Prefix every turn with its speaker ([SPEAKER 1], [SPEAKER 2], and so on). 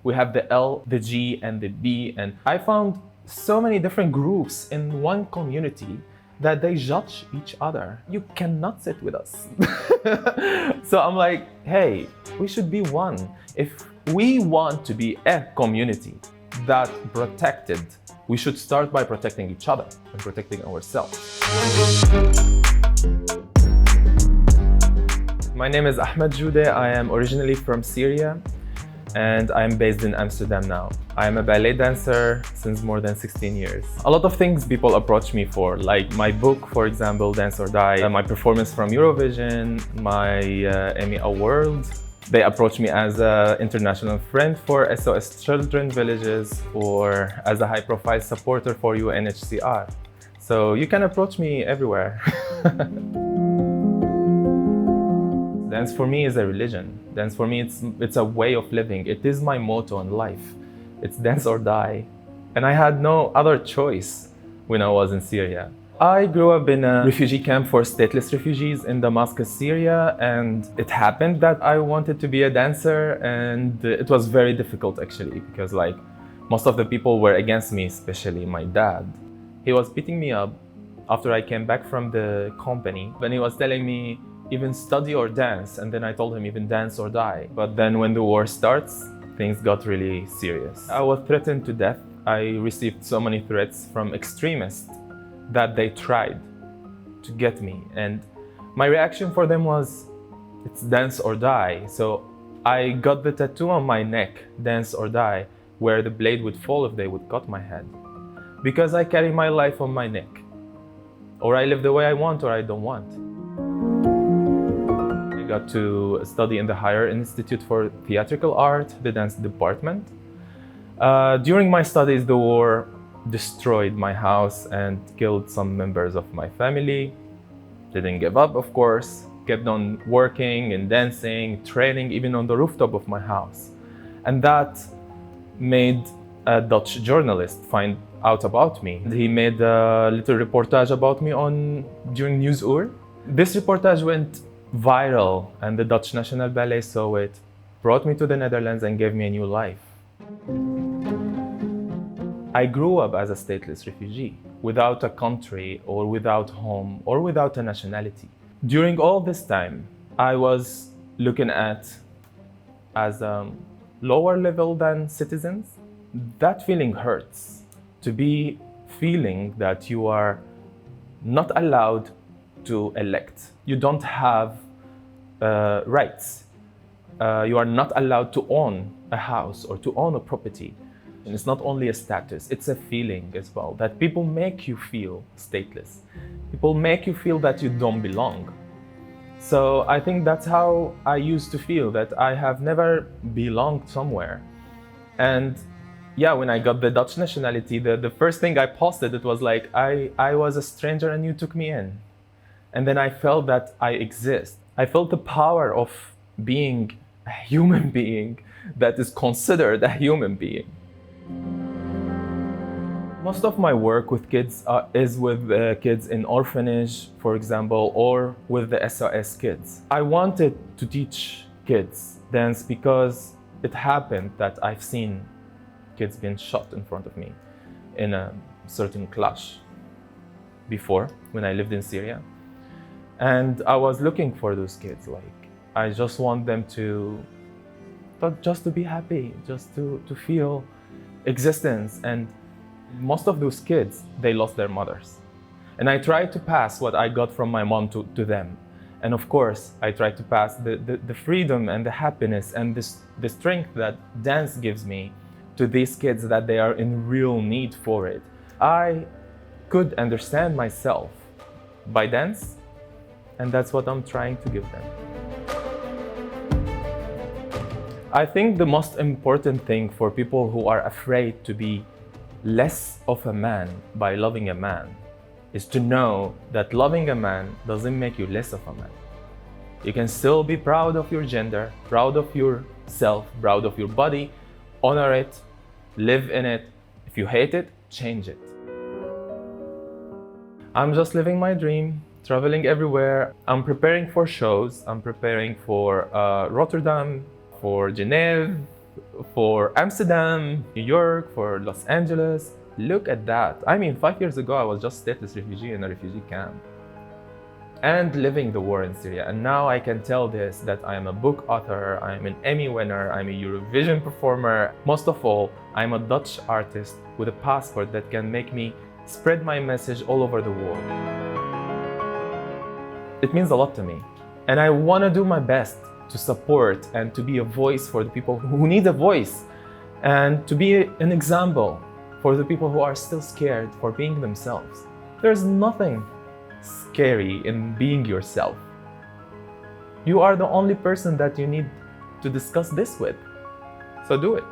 [SPEAKER 1] We have the L, the G, and the B. And I found so many different groups in one community that they judge each other. You cannot sit with us. So I'm like, hey, we should be one. If we want to be a community that protected, we should start by protecting each other and protecting ourselves. My name is Ahmad Joudeh. I am originally from Syria and I'm based in Amsterdam now. I am a ballet dancer since more than 16 years. A lot of things people approach me for, like my book, for example, Dance or Die, my performance from Eurovision, my Emmy Award. They approach me as an international friend for SOS Children Villages or as a high-profile supporter for UNHCR. So you can approach me everywhere. Dance for me is a religion. Dance for me, it's a way of living. It is my motto in life. It's dance or die. And I had no other choice when I was in Syria. I grew up in a refugee camp for stateless refugees in Damascus, Syria, and it happened that I wanted to be a dancer, and it was very difficult actually, because like most of the people were against me, especially my dad. He was beating me up after I came back from the company, and he was telling me, even study or dance, and then I told him even dance or die. But then when the war starts, things got really serious. I was threatened to death. I received so many threats from extremists that they tried to get me. And my reaction for them was, it's dance or die. So I got the tattoo on my neck, dance or die, where the blade would fall if they would cut my head. Because I carry my life on my neck. Or I live the way I want or I don't want. I got to study in the Higher Institute for Theatrical Art, the dance department. During my studies, the war destroyed my house and killed some members of my family. Didn't give up, of course. Kept on working and dancing, training, even on the rooftop of my house. And that made a Dutch journalist find out about me. He made a little reportage about me during Nieuwsuur. This reportage went viral and the Dutch National Ballet saw it, brought me to the Netherlands and gave me a new life. I grew up as a stateless refugee, without a country or without home or without a nationality. During all this time, I was looking at as lower level than citizens. That feeling hurts, to be feeling that you are not allowed to elect. You don't have rights. You are not allowed to own a house or to own a property. And it's not only a status, it's a feeling as well, that people make you feel stateless. People make you feel that you don't belong. So I think that's how I used to feel, that I have never belonged somewhere. And yeah, when I got the Dutch nationality, the first thing I posted, it was like, I was a stranger and you took me in. And then I felt that I exist. I felt the power of being a human being that is considered a human being. Most of my work with kids is with kids in orphanage, for example, or with the SOS kids. I wanted to teach kids dance because it happened that I've seen kids being shot in front of me in a certain clash before, when I lived in Syria. And I was looking for those kids, like, I just want them to be happy, just to feel existence. And most of those kids, they lost their mothers. And I tried to pass what I got from my mom to them. And of course, I tried to pass the freedom and the happiness and the strength that dance gives me to these kids, that they are in real need for it. I could understand myself by dance, and that's what I'm trying to give them. I think the most important thing for people who are afraid to be less of a man by loving a man is to know that loving a man doesn't make you less of a man. You can still be proud of your gender, proud of yourself, proud of your body, honor it, live in it. If you hate it, change it. I'm just living my dream, traveling everywhere. I'm preparing for shows. I'm preparing for Rotterdam, for Geneva, for Amsterdam, New York, for Los Angeles. Look at that. I mean, 5 years ago, I was just stateless refugee in a refugee camp and living the war in Syria. And now I can tell this, that I am a book author, I am an Emmy winner, I'm a Eurovision performer. Most of all, I'm a Dutch artist with a passport that can make me spread my message all over the world. It means a lot to me. And I want to do my best to support and to be a voice for the people who need a voice, and to be an example for the people who are still scared for being themselves. There's nothing scary in being yourself. You are the only person that you need to discuss this with. So do it.